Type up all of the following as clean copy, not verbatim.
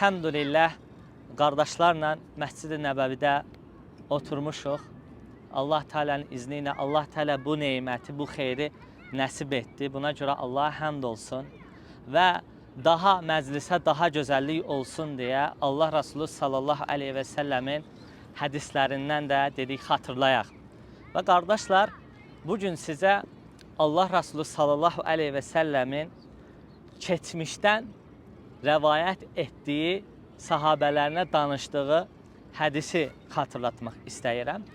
Elhamdülillah, qardaşlarla Məscid-i Nəbəvidə oturmuşuq. Allah Teala'nın izni ilə Allah Teala bu neməti, bu xeyri nəsib etdi. Buna görə Allah'a həmd olsun və daha məclisə daha gözəllik olsun deyə Allah Resulü sallallahu aleyhi və səlləmin hədislərindən də dedik xatırlayaq. Və qardaşlar, bugün sizə Allah Resulü sallallahu aleyhi və səlləmin keçmişdən rəvayət etdiyi, sahabələrinə danışdığı hədisi xatırlatmaq istəyirəm.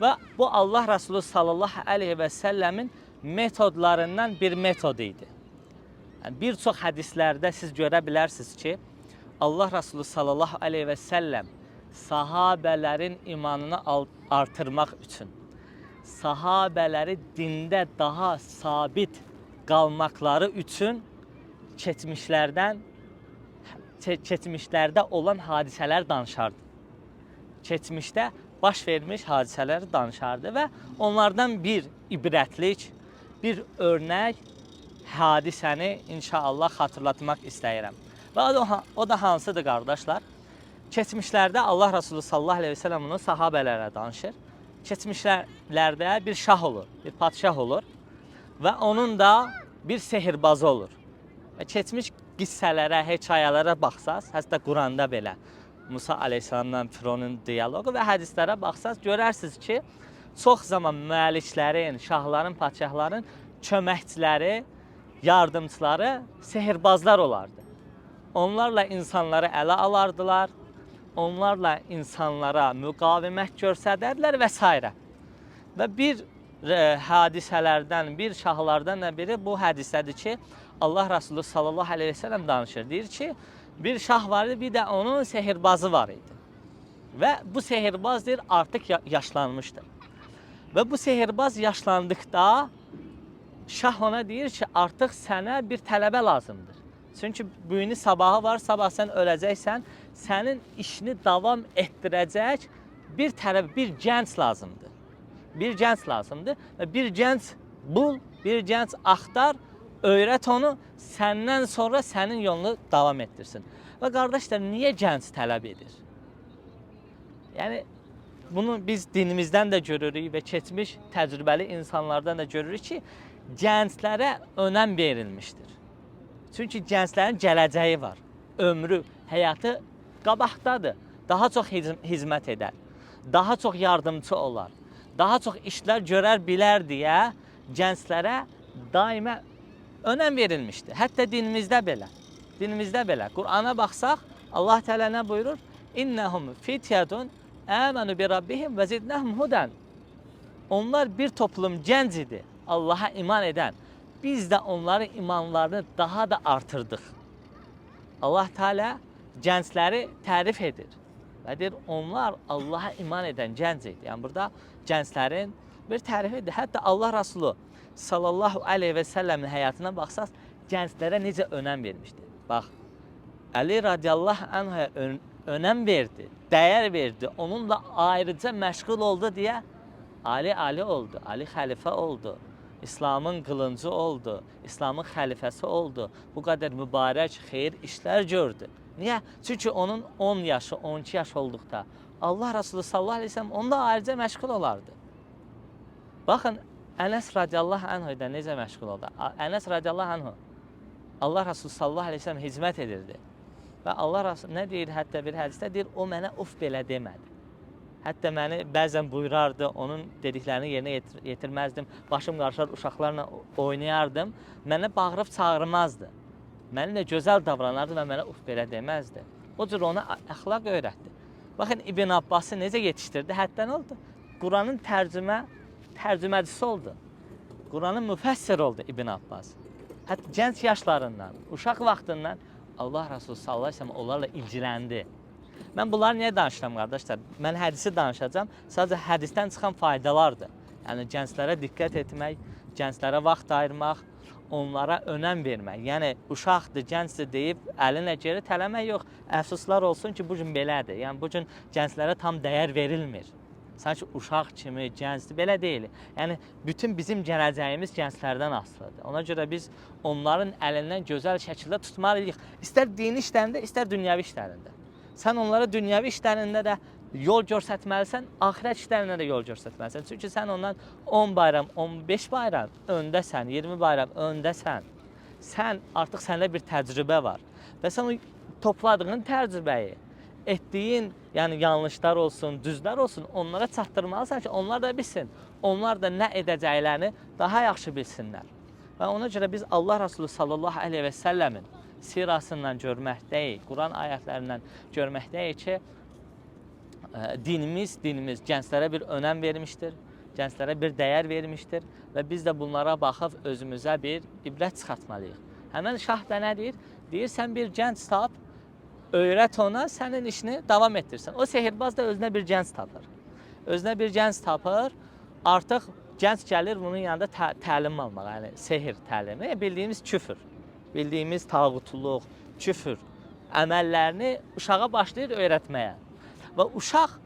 Və bu Allah Resulü sallallahu aleyhi və səlləmin metodlarından bir metod idi. Yəni, bir çox hədislərdə siz görə bilərsiniz ki, Allah Resulü sallallahu aleyhi və səlləm sahabələrin imanını artırmaq üçün, sahabələri dində daha sabit qalmaqları üçün keçmişlərdə olan hadisələr danışardı. Keçmişdə baş vermiş hadisələri danışardı və onlardan bir ibrətlik, bir örnək hadisəni inşallah xatırlatmaq istəyirəm. Və o da hansıdır qardaşlar? Keçmişlərdə Allah Resulü sallallahu aleyhi ve sellem onu sahabələrə danışır. Keçmişlərdə bir şah olur, bir padşah olur və onun da bir sehirbazı olur. Və keçmiş qissələrə, hekayələrə baxsaz, hətta Quranda belə Musa aleyhissalamla Fironun diyaloqu və hədislərə baxsaz, görərsiniz ki, çox zaman müəlliklərin, şahların, padşahların köməkçiləri, yardımçıları sehirbazlar olardı. Onlarla insanları ələ alardılar, onlarla insanlara müqavimət göstərdilər və s. Və bir hadisələrdən, bir şahlardan da biri bu hədisədir ki, Allah Resulü sallallahu aleyhi ve sellem danışır. Deyir ki, bir şah var idi, bir də onun sehirbazı var idi. Və bu sehirbaz deyir, artıq yaşlanmışdır. Və bu sehirbaz yaşlandıqda şah ona deyir ki, artıq sənə bir tələbə lazımdır. Çünki bu günü sabahı var, sabah sən öləcəksən, sənin işini davam etdirəcək bir tələbə, bir gənc lazımdır. Bir gənc lazımdır və bir gənc bul, bir gənc axtar, öyrət onu, səndən sonra sənin yolunu davam etdirsin. Və qardaşlar, niyə gənc tələb edir? Yəni, bunu biz dinimizdən də görürük və keçmiş təcrübəli insanlardan da görürük ki, gənclərə önəm verilmişdir. Çünki gənclərin gələcəyi var, ömrü, həyatı qabaqdadır. Daha çox hizmət edər, daha çox yardımcı olar, daha çox işlər görər bilər deyə gənclərə daimə önəm verilmişdir. Hətta dinimizdə belə. Dinimizdə belə. Qur'ana baxsaq, Allah Teala nə buyurur? İnnəhum fityədun əmənu bi rabbihim və zidnəhum hudən. Onlar bir toplum gənc idi, Allaha iman edən. Biz də onların imanlarını daha da artırdıq. Allah Teala gəncləri tərif edir. Və deyir, onlar Allaha iman edən gənc idi. Yəni, burada gənclərin bir tərifidir. Hətta Allah Resulü sallallahu aleyhi və səlləmin həyatına baxsaq, gənclərə necə önəm vermişdir. Bax, Əli radiyallahu anh'a önəm verdi, dəyər verdi, onunla ayrıca məşğul oldu deyə Ali oldu, Ali xəlifə oldu, İslamın qılıncı oldu, İslamın xəlifəsi oldu, bu qədər mübarək, xeyir işlər gördü. Niyə? Çünki onun 10 yaşı, 12 yaş olduqda Allah Resulü sallallahu aleyhi və səlləm onunla ayrıca məşğul olardı. Baxın, Ənəs radiyallahu anh'a da necə məşğul oldu? Ənəs radiyallahu anh'a Allah Resulü sallallahu aleyhi ve sellem hizmət edirdi. Və Allah Resulü nə deyir hətta bir hədisdə? Deyir, o mənə uf belə demədi. Hətta məni bəzən buyurardı, onun dediklərini yerinə yetirməzdim. Başım qarşılar uşaqlarla oynayardım. Mənə bağırıb çağırmazdı. Mənimlə gözəl davranardı və mənə uf belə deməzdi. O cür ona əxlaq öyrətdi. Baxın, İbn Abbası necə yetişdirdi? Hətta nə oldu? Quranın tərcüməcisi oldu. Quranın müfəssir oldu İbn Abbas. Hətta gənc yaşlarından, uşaq vaxtından Allah Resulü sallallahu aleyhi ve sellem onlarla ilgiləndi. Mən bunları niyə danışıram qardaşlar? Mən hədisi danışacağım. Sadəcə hədisdən çıxan faydalardır. Yəni gənclərə diqqət etmək, gənclərə vaxt ayırmaq, onlara önəm vermək. Yəni uşaqdır, gəncdir deyib əlinə geri tələmək yox. Əfsuslar olsun ki, bu gün belədir. Yəni bu gün gənclərə tam dəyər verilmir. Sanki uşaq kimi, gəncdir, belə deyil. Yəni, bütün bizim gələcəyimiz gənclərdən asılıdır. Ona görə biz onların əlindən gözəl şəkildə tutmalıyıq. İstər dini işlərində, istər dünyəvi işlərində. Sən onlara dünyəvi işlərində də yol göstərməlisən, axirət işlərində də yol göstərməlisən. Çünki sən ondan 10 bayram, 15 bayram öndəsən, 20 bayram öndəsən. Sən artıq səndə bir təcrübə var və sən o topladığın təcrübəyi, etdiyin, yəni yanlışlar olsun, düzlər olsun, onlara çatdırmalısan ki, onlar da bilsin. Onlar da nə edəcəklərini daha yaxşı bilsinlər. Və ona görə biz Allah Resulü sallallahu aleyhi və səlləmin sirasından görməkdəyik, Quran ayətlərindən görməkdəyik ki, dinimiz gənclərə bir önəm vermişdir, gənclərə bir dəyər vermişdir və biz də bunlara baxıb özümüzə bir ibrət çıxartmalıyıq. Həmən şah da nə deyir? Deyir, sən bir gənc tap, öyrət ona, sənin işini davam etdirsən. O sehirbaz da özünə bir gənc tapır. Özünə bir gənc tapır, artıq gənc gəlir bunun yanında təlim almağa, yəni sehir təlimi, bildiyimiz küfür, bildiyimiz tağutluq, küfür əməllərini uşağa başlayır öyrətməyə. Və uşaq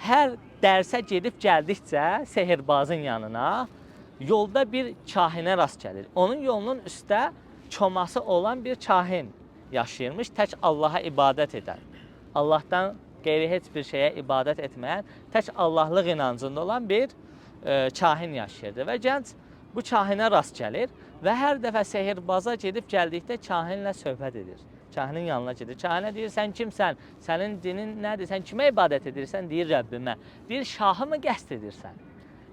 hər dərsə gedib gəldikcə sehirbazın yanına yolda bir kahinə rast gəlir. Onun yolunun üstə çoması olan bir kahin yaşayırmış, tək Allaha ibadət edən. Allahdan qeyri heç bir şeyə ibadət etməyən, tək Allahlıq inancında olan bir kahin yaşayırdı. Və gənc bu kahinə rast gəlir və hər dəfə sehirbaza gedib gəldikdə kahinlə söhbət edir. Kahinin yanına gedir. Kahinə deyir, sən kimsən? Sənin dinin nədir? Sən kimə ibadət edirsən? Deyir, Rəbbimə. Deyir, şahı mı qəsd edirsən?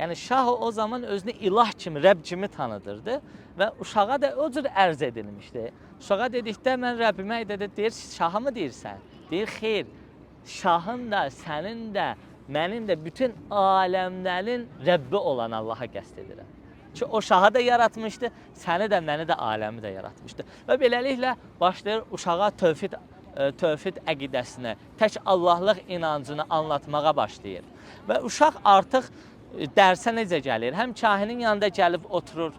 Yəni, şah o zaman özünü ilah kimi, Rəbb kimi tanıdırdı və uşağa da o cür ərz edilmişdi. Uşağa dedikdə, mən Rəbbimə deyir, şahı mı deyirsən? Deyir, xeyr, şahın da, sənin də, mənim də bütün aləmlərin Rəbbi olan Allaha qəsd edirəm. Ki o şahı da yaratmışdı, səni də, məni də, aləmi də yaratmışdı. Və beləliklə başlayır uşağa tövhid əqidəsini, tək Allahlıq inancını anlatmağa başlayır. Və uşaq artıq dərsə necə gəlir? Həm kahinin yanında gəlib oturur,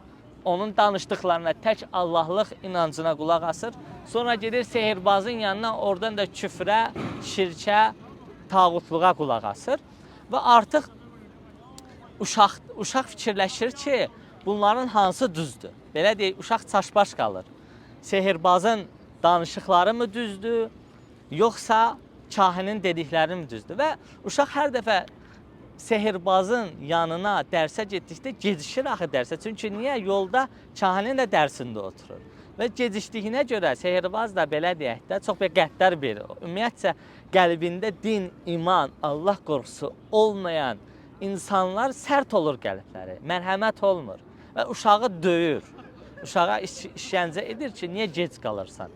onun danışdıqlarına, tək Allahlıq inancına qulaq asır. Sonra gedir sehirbazın yanına, oradan da küfrə, şirkə, tağutluğa qulaq asır. Və artıq uşaq fikirləşir ki, bunların hansı düzdür? Belə deyək, uşaq çaşbaş qalır. Sehirbazın danışıqları mı düzdür, yoxsa kahinin dedikləri mi düzdür? Və uşaq hər dəfə sehirbazın yanına dərsə getdikdə gecişir axı dərsə. Çünki niyə? Yolda kahinin də dərsində oturur. Və gecişdiyinə görə sehirbaz da belə deyək də çox bir qəddar biri. Ümumiyyətcə, qəlbində din, iman, Allah qorxusu olmayan insanlar sərt olur qəlbləri, mərhəmət olmur və uşağı döyür. Uşağa işgəncə edir ki, niyə gec qalırsan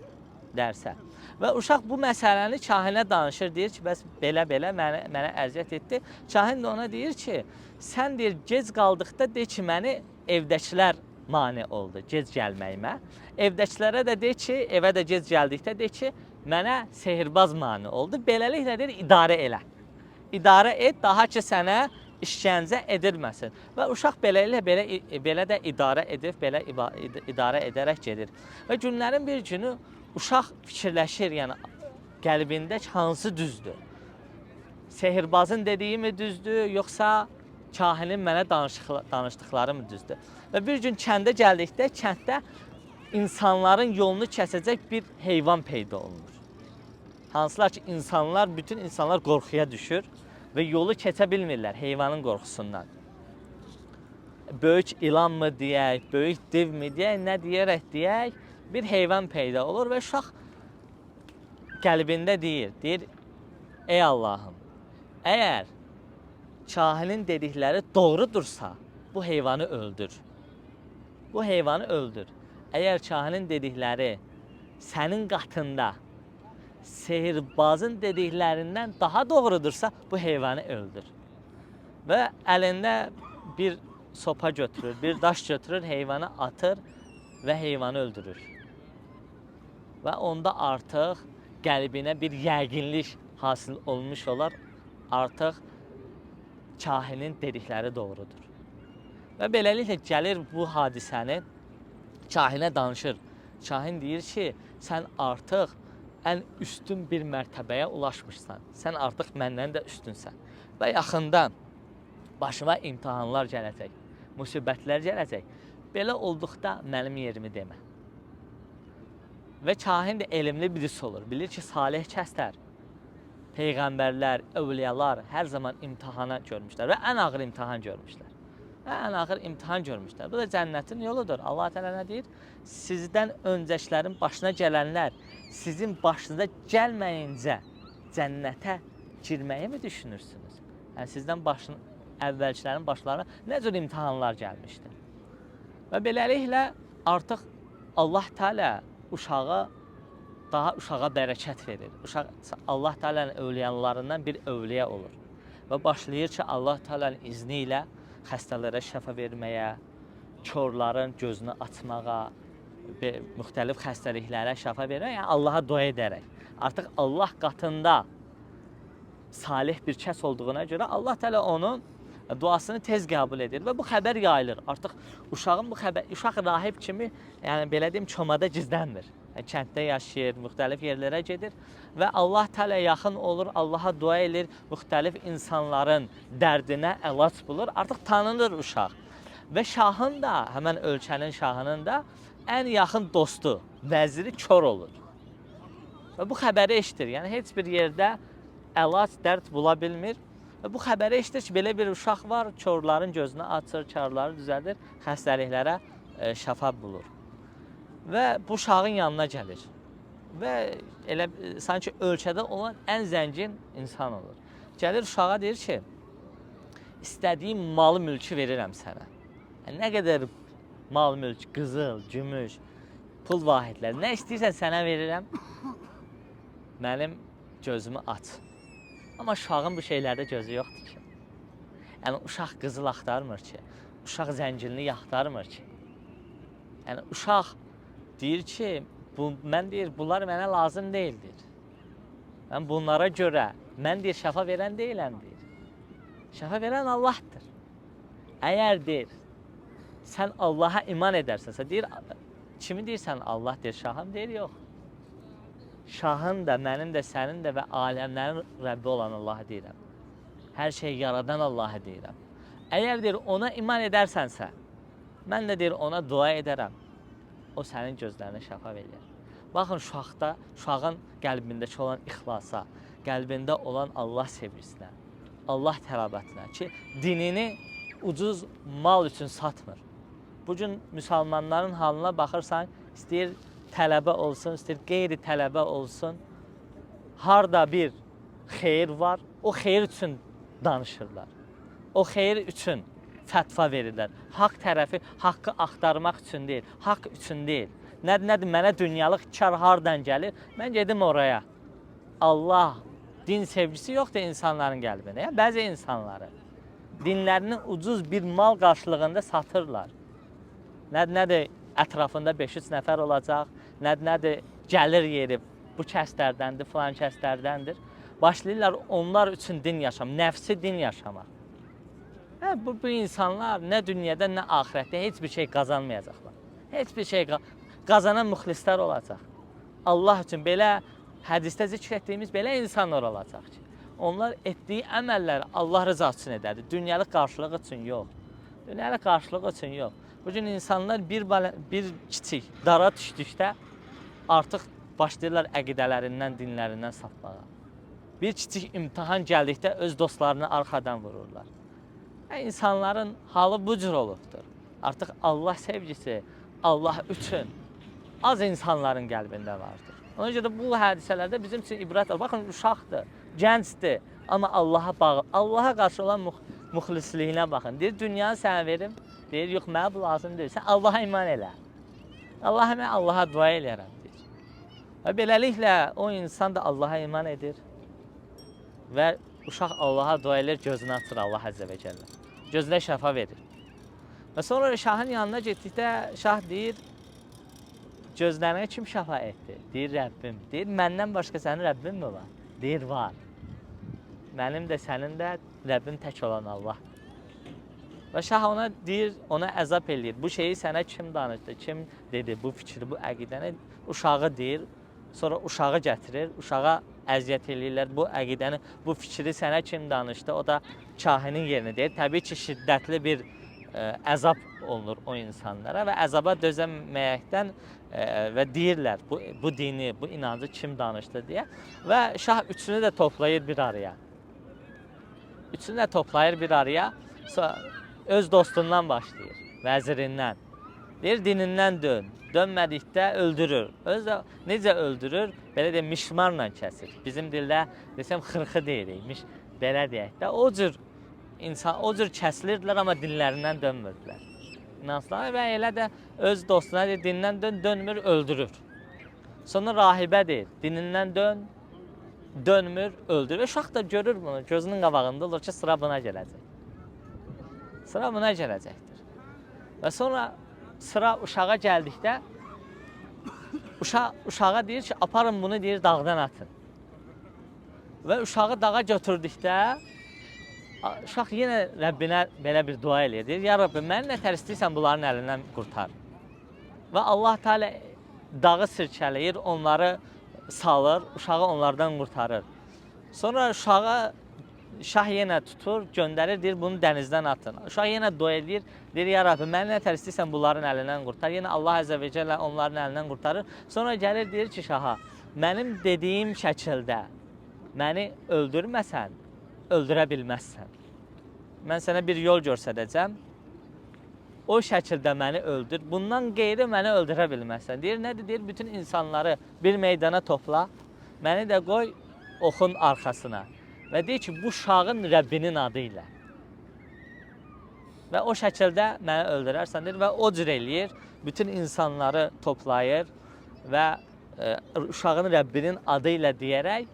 dərsə. Və uşaq bu məsələni kahinə danışır, deyir ki, bəs belə-belə mənə əziyyət etdi. Kahin də ona deyir ki, sən deyir, gec qaldıqda de ki, məni evdəkilər mane oldu, gec gəlməyimə. Evdəkilərə də de ki, evə də gec gəldikdə de ki, mənə sehirbaz mane oldu. Beləliklə deyir, idarə elə. İdarə et, daha ki, sənə işgəncə edilməsin. Və uşaq belə də idarə edib, belə idarə edərək gedir. Və günlərin bir günü uşaq fikirləşir, yəni qəlbində hansı düzdür? Sehirbazın dediyi mi düzdür, yoxsa kahinin mənə danışdıqları mı düzdür? Və bir gün kəndə gəldikdə, kənddə insanların yolunu kəsəcək bir heyvan peyda olunur. Hansılar ki, bütün insanlar qorxuya düşür və yolu keçə bilmirlər heyvanın qorxusundan. Böyük ilan mı deyək, böyük div mi deyək, nə deyərək deyək, bir heyvan peyda olur və uşaq qəlbində deyir, ey Allahım, əgər kahinin dedikləri doğrudursa, bu heyvanı öldür. Bu heyvanı öldür. Əgər kahinin dedikləri sənin qatında sehirbazın dediklərindən daha doğrudursa, bu heyvanı öldür. Və əlində bir sopa götürür, bir daş götürür, heyvanı atır və heyvanı öldürür. Və onda artıq qəlbinə bir yəqinlik hasil olmuş olar, artıq kahinin dedikləri doğrudur. Və beləliklə gəlir bu hadisəni, kahinə danışır. Kahin deyir ki, sən artıq ən üstün bir mərtəbəyə ulaşmışsan. Sən artıq məndən də üstünsən. Və yaxında başıma imtahanlar gələcək, müsibətlər gələcək. Belə olduqda mənim yerimi demə. Və kahin də elmli birisi olur. Bilir ki, salih kəslər peyğəmbərlər, övliyalar hər zaman imtihana görmüşlər və ən ağır imtihan görmüşlər. Ən ağır imtihan görmüşlər. Bu da cənnətin yoludur. Allah Teala nə deyir? Sizdən öncəkilərin başına gələnlər sizin başınıza gəlməyincə cənnətə girməyi mi düşünürsünüz? Yəni sizdən əvvəlkilərin başlarına nə cür imtahanlar gəlmişdi? Və beləliklə artıq Allah Teala uşağa bərəkət verir. Uşaq Allah Teala'nın övliyalarından bir övliya olur. Və başlayır ki, Allah Teala'nın izni ilə xəstələrə şəfa verməyə, körlərin gözünü açmağa, müxtəlif xəstəliklərə şəfa verməyə, yəni Allaha dua edərək. Artıq Allah qatında salih bir kəs olduğuna görə Allah Teala onun duasını tez qəbul edir və bu xəbər yayılır. Artıq uşaq rahib kimi, yəni belə deyim, çomada gizlənmir. Kənddə yaşayır, müxtəlif yerlərə gedir və Allah Teala yaxın olur, Allaha dua edir, müxtəlif insanların dərdinə əlac bulur. Artıq tanınır uşaq. Və şahın da, həmən ölkənin şahının da ən yaxın dostu, vəziri kör olur. Və bu xəbəri eşitir. Yəni heç bir yerdə əlac, dərd bula bilmir. Və bu xəbəri eşitir ki, belə bir uşaq var, körlərin gözünü açır, karları düzəldir, xəstəliklərə şəfa bulur. Və bu uşağın yanına gəlir. Və elə sanki ölkədə olan ən zəngin insan olur. Gəlir uşağa deyir ki, istədiyin malı mülkü verirəm sənə. Yəni, nə qədər mal mülk, qızıl, gümüş, pul vahidləri, nə istəyirsən sənə verirəm, mənim gözümü aç. Amma uşağın bu şeylərdə gözü yoxdur ki. Yəni, uşaq qızıl axtarmır ki, uşaq zənginlik axtarmır ki. Yəni, uşaq deyir ki, mən deyir, bunlar mənə lazım deyildir. Mən bunlara görə, mən deyir, şəfa verən deyiləm deyir. Şəfa verən Allahdır. Əgər deyir, sən Allaha iman edərsənsə, deyir, kimi deyirsən Allah deyir, şahım deyir, yox. Şahın da, mənim də, sənin də və aləmlərin Rəbbi olan Allah'a deyirəm. Hər şeyi yaradan Allah'a deyirəm. Əgər deyir, ona iman edərsənsə, mən də deyir, ona dua edərəm. O sənin gözlərinə şəfa verir. Baxın, uşağın qəlbindəki olan ixlasa, qəlbində olan Allah sevgisinə, Allah tələbətinə ki, dinini ucuz mal üçün satmır. Bugün müsəlmanların halına baxırsan, istəyir tələbə olsun, istəyir qeyri tələbə olsun, harda bir xeyir var, o xeyir üçün danışırlar. O xeyir üçün fətva verirlər. Haqq tərəfi haqqı axtarmaq üçün deyil, haqq üçün deyil. Nədir, mənə dünyalıq kar hardan gəlir? Mən gedim oraya. Allah, din sevgisi yoxdur insanların qəlbində. Yəni, bəzi insanları dinlərini ucuz bir mal qarşılığında satırlar. Nədir, ətrafında 500 nəfər olacaq, nədir, gəlir yeri bu kəslərdəndir, filan kəslərdəndir. Başlayırlar onlar üçün din yaşamaq, nəfsi din yaşamaq. Bu insanlar nə dünyada, nə axirətdə heç bir şey qazanmayacaqlar. Heç bir şey qazanan müxlislər olacaq. Allah üçün belə hədisdə zikr etdiyimiz belə insanlar olacaq ki, onlar etdiyi əməlləri Allah rızası üçün edərdi. Dünyalıq qarşılıq üçün yox. Dünyalıq qarşılıq üçün yox. Bugün insanlar bir kiçik dara düşdükdə artıq başlayırlar əqidələrindən, dinlərindən sapmağa. Bir kiçik imtihan gəldikdə öz dostlarını arxadan vururlar. İnsanların halı bu cür olubdur. Artıq Allah sevgisi Allah üçün az insanların qəlbində vardır. Ona görə bu hadisələrdə bizim üçün ibrət var. Baxın, uşaqdır, gəncdir, amma Allaha qarşı olan müxlisliyinə baxın. Deyir, dünyanı sənə verim. Deyir, yox, mənə bu lazım deyil. Sən Allaha iman elə. Allaha dua eləyərəm, deyir. Və beləliklə o insan da Allaha iman edir və uşaq Allaha dua edir, gözünü açır Allah Əzzə və Cəllə. Gözünə şəfa verir. Və sonra şahın yanına getdikdə şah deyir, gözlərinə kim şəfa etdi? Deyir, Rəbbim. Deyir, məndən başqa sənin Rəbbin mi var? Deyir, var. Mənim də, sənin də Rəbbim tək olan Allah. Və şah ona deyir, ona əzab eləyir. Bu şeyi sənə kim danışdı, kim dedi, bu fikri, bu əqidəni? Uşağı deyir, sonra uşağı gətirir, uşağa əziyyət eləyirlər. Bu əqidəni, bu fikri sənə kim danışdı? O da kahinin yerini deyir. Təbii ki, şiddətli bir əzab olunur o insanlara və əzaba dözəməyəkdən və deyirlər bu dini, bu inancı kim danışdı deyə və şah üçünü də toplayır bir araya. Üçünü də toplayır bir araya, öz dostundan başlayır, vəzirindən. Deyir, dinindən dön. Dönmədikdə öldürür. Necə öldürür? Belə deyək, mişmarla kəsir. Bizim dildə desəm xırxı deyirik, belə deyək də. O cür kəsilirdilər, amma dinlərindən dönmürdülər. İnanslar və elə də öz dostuna deyir, dinindən dön, dönmür, öldürür. Sonra rahibə deyir, dinindən dön, dönmür, öldürür. Uşaq da görür bunu, gözünün qabağında olur ki, sıra buna gələcək. Sıra buna gələcəkdir. Və sonra sıra uşağa gəldikdə, uşağa deyir ki, aparın bunu, deyir, dağdan atın. Və uşağı dağa götürdükdə, uşaq yenə Rəbbinə belə bir dua eləyir. Deyir, ya Rabbi, məni nətər istəyirsən bunların əlindən qurtar. Və Allah Teala dağı sirkələyir, onları salır, uşağı onlardan qurtarır. Sonra şah yenə tutur, göndərir, deyir, bunu dənizdən atın. Uşaq yenə dua edir, deyir, ya Rabbi, məni nətər istəyirsən bunların əlindən qurtar. Yenə Allah Əzə və Cəllə onların əlindən qurtarır. Sonra gəlir, deyir ki, şaha, mənim dediyim şəkildə məni öldürməsən, öldürə bilməzsən. Mən sənə bir yol göstərəcəm, o şəkildə məni öldür, bundan qeyri məni öldürə bilməzsən. Deyir, nədir? Deyir, bütün insanları bir meydana topla, məni də qoy oxun arxasına. Və deyir ki, bu uşağın Rəbbinin adı ilə. Və o şəkildə məni öldürərsən, deyir, və o cür eləyir, bütün insanları toplayır və uşağın Rəbbinin adı ilə deyərək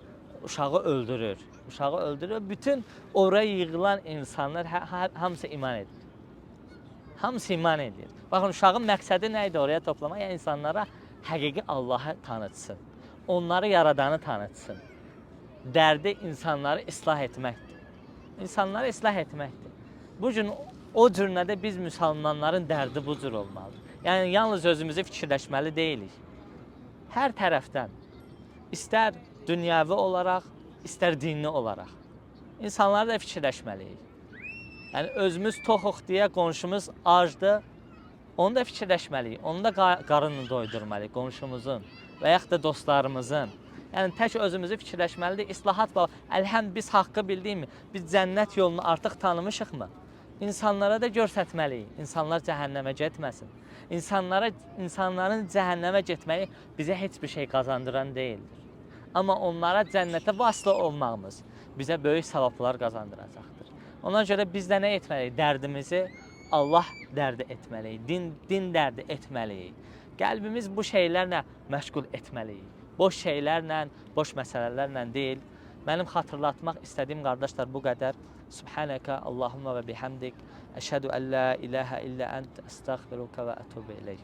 uşağı öldürür. Uşağı öldürür, bütün oraya yığılan insanlar hamısı iman edir. Hamısı iman edir. Baxın, uşağın məqsədi nə idi oraya toplamaq? Yəni, insanlara həqiqi Allahı tanıtsın, onları yaradanı tanıtsın. Dərdi insanları islah etməkdir. İnsanları islah etməkdir. Bu gün o cürnədə biz müsəlmanların dərdi bu cür olmalıdır. Yəni, yalnız özümüzü fikirləşməli deyilik. Hər tərəfdən, istər dünyəvi olaraq, istər dini olaraq. İnsanları da fikirləşməliyik. Yəni, özümüz toxuq deyə qonşumuz acdır, onu da fikirləşməliyik. Onu da qarnını doydurmalıyıq, qonşumuzun və yaxud da dostlarımızın. Yəni, tək özümüzü fikirləşməlidir. İslahat var. Əlhəm, biz haqqı bildikmi? Biz cənnət yolunu artıq tanımışıqmı? İnsanlara da göstərməliyik. İnsanlar cəhənnəmə getməsin. İnsanların cəhənnəmə getməyi bizə heç bir şey qazandıran deyildir. Amma onlara cənnətə vasitə olmağımız bizə böyük savablar qazandıracaqdır. Ona görə biz də nə etməliyik? Dərdimizi Allah dərdi etməliyik, din dərdi etməliyik. Qəlbimiz bu şeylərlə məşğul etməliyik. Boş şeylərlə, boş məsələlərlə deyil. Mənim xatırlatmaq istədiyim qardaşlar bu qədər. Subhanəkə, Allahumma və bihamdik. Əşhədü ən la ilahə illə ənt, əstəğfiruka və ətubu ileyk.